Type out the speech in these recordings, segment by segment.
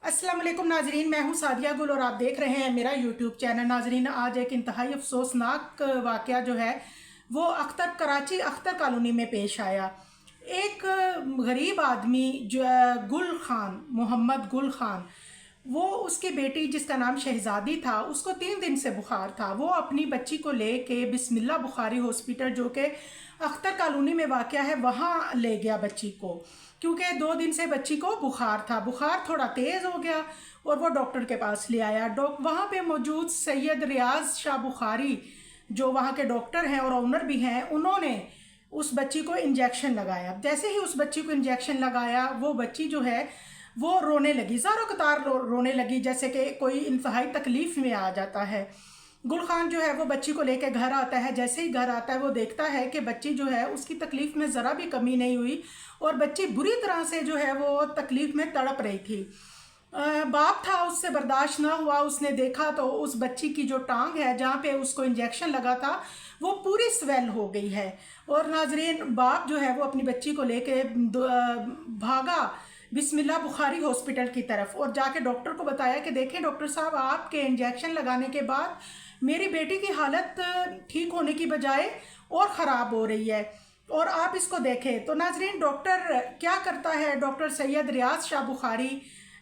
अस्सलाम वालेकुम नाजरीन, मैं हूं सादिया गुल और आप देख रहे हैं मेरा यूट्यूब चैनल। नाजरीन, आज एक इंतहाई अफसोसनाक वाक़या जो है वो कराची अख्तर कॉलोनी में पेश आया। एक गरीब आदमी जो गुल खान, मोहम्मद गुल खान, वो उसकी बेटी जिसका नाम शहजादी था, उसको 3 दिन से बुखार था। वो अपनी बच्ची को ले के बिस्मिल्ला बुखारी हॉस्पिटल जो कि अख्तर कॉलोनी में वाक़या है वहाँ ले गया बच्ची को, क्योंकि 2 दिन से बच्ची को बुखार था। बुखार थोड़ा तेज़ हो गया और वो डॉक्टर के पास ले आया। वहाँ पे मौजूद सैयद रियाज शाह बुखारी जो वहाँ के डॉक्टर हैं और ऑनर भी हैं, उन्होंने उस बच्ची को इंजेक्शन लगाया। जैसे ही उस बच्ची को इंजेक्शन लगाया, वो बच्ची जो है वो रोने लगी, ज़ारो कतार रोने लगी, जैसे कि कोई इंतहाई तकलीफ़ में आ जाता है। गुल खान जो है वो बच्ची को लेकर घर आता है। जैसे ही घर आता है वो देखता है कि बच्ची जो है उसकी तकलीफ़ में ज़रा भी कमी नहीं हुई और बच्ची बुरी तरह से जो है वो तकलीफ़ में तड़प रही थी। बाप था, उससे बर्दाश्त ना हुआ। उसने देखा तो उस बच्ची की जो टांग है जहाँ पे उसको इंजेक्शन लगा था वो पूरी स्वेल हो गई है। और नाजरीन, बाप जो है वो अपनी बच्ची को लेके भागा बिस्मिल्ला बुखारी हॉस्पिटल की तरफ और जाके डॉक्टर को बताया कि देखें डॉक्टर साहब, आपके इंजेक्शन लगाने के बाद मेरी बेटी की हालत ठीक होने की बजाय और ख़राब हो रही है और आप इसको देखें। तो नाजरीन, डॉक्टर क्या करता है, डॉक्टर सैयद रियाज शाह बुखारी,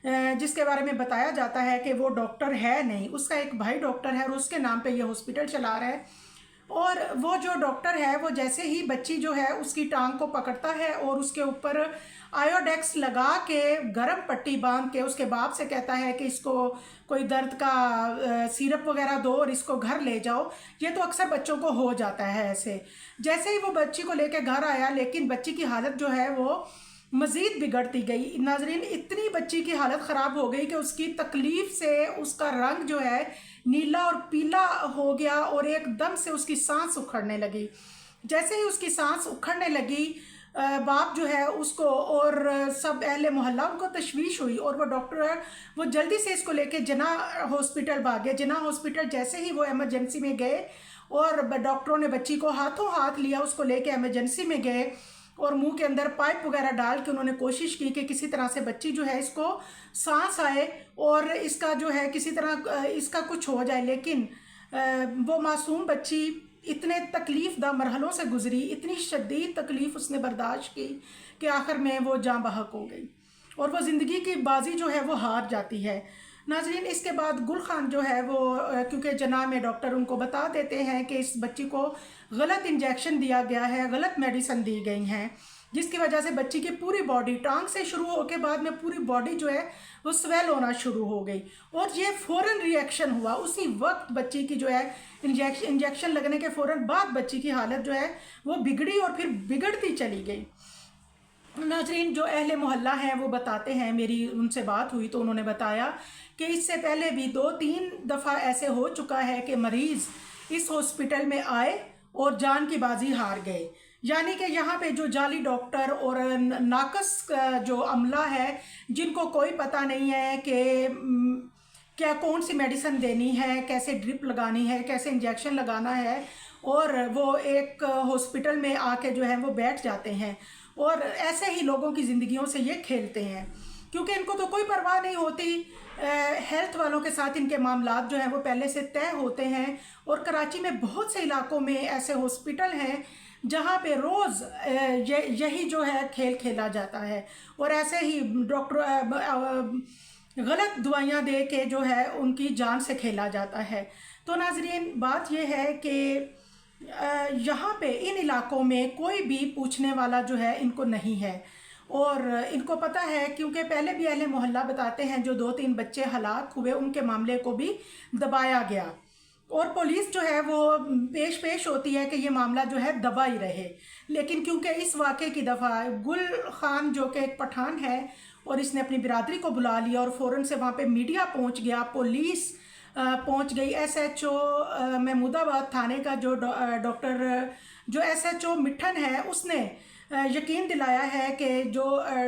जिसके बारे में बताया जाता है कि वो डॉक्टर है नहीं, उसका एक भाई डॉक्टर है और उसके नाम पे ये हॉस्पिटल चला रहा है। और वो जो डॉक्टर है वो जैसे ही बच्ची जो है उसकी टांग को पकड़ता है और उसके ऊपर आयोडेक्स लगा के गरम पट्टी बांध के उसके बाप से कहता है कि इसको कोई दर्द का सिरप वगैरह दो और इसको घर ले जाओ। ये तो अक्सर बच्चों को हो जाता है ऐसे। जैसे ही वो बच्ची को लेकर घर आया, लेकिन बच्ची की हालत जो है वो मज़ीद बिगड़ती गई। नाजरीन, इतनी बच्ची की हालत ख़राब हो गई कि उसकी तकलीफ़ से उसका रंग जो है नीला और पीला हो गया और एकदम से उसकी सांस उखड़ने लगी। जैसे ही उसकी सांस उखड़ने लगी, बाप जो है उसको और सब अहले मोहल्ला उनको तशवीश हुई और वो डॉक्टर वो जल्दी से इसको लेके जना हॉस्पिटल भागे। जना हॉस्पिटल जैसे ही वो एमरजेंसी में गए और डॉक्टरों ने बच्ची को हाथों हाथ लिया, उसको लेके एमरजेंसी में गए और मुंह के अंदर पाइप वगैरह डाल के उन्होंने कोशिश की कि किसी तरह से बच्ची जो है इसको सांस आए और इसका जो है किसी तरह इसका कुछ हो जाए। लेकिन वो मासूम बच्ची इतने तकलीफ़ दा मरहलों से गुजरी, इतनी शदीद तकलीफ़ उसने बर्दाश्त की कि आखिर में वो जाँ बहक हो गई और वो ज़िंदगी की बाजी जो है वो हार जाती है। नाजरीन, इसके बाद गुल खान जो है वो क्योंकि जना में डॉक्टर उनको बता देते हैं कि इस बच्ची को गलत इंजेक्शन दिया गया है, गलत मेडिसिन दी गई हैं, जिसकी वजह से बच्ची की पूरी बॉडी टांग से शुरू होकर बाद में पूरी बॉडी जो है वो स्वेल होना शुरू हो गई और ये फ़ौरन रिएक्शन हुआ। उसी वक्त बच्ची की जो है इंजेक्शन लगने के फ़ौरन बाद बच्ची की हालत जो है वो बिगड़ी और फिर बिगड़ती चली गई। नाजरीन, जो अहले मोहल्ला हैं वो बताते हैं, मेरी उनसे बात हुई तो उन्होंने बताया कि इससे पहले भी 2-3 दफ़ा ऐसे हो चुका है कि मरीज़ इस हॉस्पिटल में आए और जान की बाजी हार गए। यानी कि यहाँ पे जो जाली डॉक्टर और नाकस जो अमला है, जिनको कोई पता नहीं है कि क्या कौन सी मेडिसिन देनी है, कैसे ड्रिप लगानी है, कैसे इंजेक्शन लगाना है, और वो एक हॉस्पिटल में आके जो है वो बैठ जाते हैं और ऐसे ही लोगों की ज़िंदगियों से ये खेलते हैं, क्योंकि इनको तो कोई परवाह नहीं होती। हेल्थ वालों के साथ इनके मामलात जो हैं वो पहले से तय होते हैं और कराची में बहुत से इलाकों में ऐसे हॉस्पिटल हैं जहाँ पे रोज़ यही जो है खेल खेला जाता है और ऐसे ही डॉक्टर गलत दवाइयाँ दे के जो है उनकी जान से खेला जाता है। तो नाजरीन, बात यह है कि यहाँ पे इन इलाकों में कोई भी पूछने वाला जो है इनको नहीं है और इनको पता है, क्योंकि पहले भी अहले मोहल्ला बताते हैं जो 2-3 बच्चे हलाक हुए उनके मामले को भी दबाया गया और पुलिस जो है वो पेश होती है कि ये मामला जो है दबा ही रहे। लेकिन क्योंकि इस वाक़े की दफ़ा गुल खान जो कि एक पठान है और इसने अपनी बिरादरी को बुला लिया और फ़ौरन से वहाँ पे मीडिया पहुँच गया, पुलिस पहुँच गई। SHO महमूदाबाद थाने का जो डॉक्टर जो SHO मिठन है, उसने यकीन दिलाया है कि जो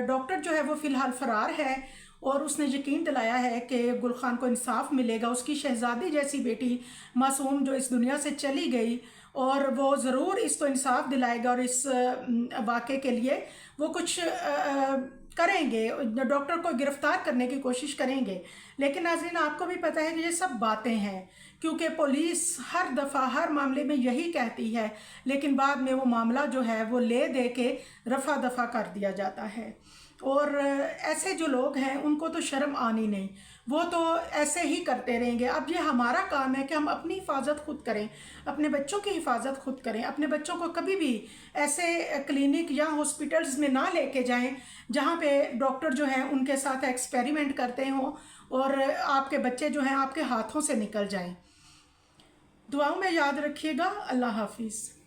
डॉक्टर जो है वो फ़िलहाल फ़रार है और उसने यकीन दिलाया है कि गुल खान को इंसाफ मिलेगा। उसकी शहजादी जैसी बेटी मासूम जो इस दुनिया से चली गई और वो ज़रूर इसको इंसाफ दिलाएगा और इस वाक़े के लिए वो कुछ करेंगे, डॉक्टर को गिरफ्तार करने की कोशिश करेंगे। लेकिन नाज़रीन आपको भी पता है कि ये सब बातें हैं, क्योंकि पुलिस हर दफ़ा हर मामले में यही कहती है, लेकिन बाद में वो मामला जो है वो ले दे के रफ़ा दफ़ा कर दिया जाता है। और ऐसे जो लोग हैं उनको तो शर्म आनी नहीं, वो तो ऐसे ही करते रहेंगे। अब ये हमारा काम है कि हम अपनी हिफाजत खुद करें, अपने बच्चों की हिफाजत खुद करें, अपने बच्चों को कभी भी ऐसे क्लिनिक या हॉस्पिटल्स में ना लेके जाएं जहाँ पे डॉक्टर जो हैं उनके साथ एक्सपेरिमेंट करते हों और आपके बच्चे जो हैं आपके हाथों से निकल जाएं। दुआओं में याद रखिएगा। अल्लाह हाफिज़।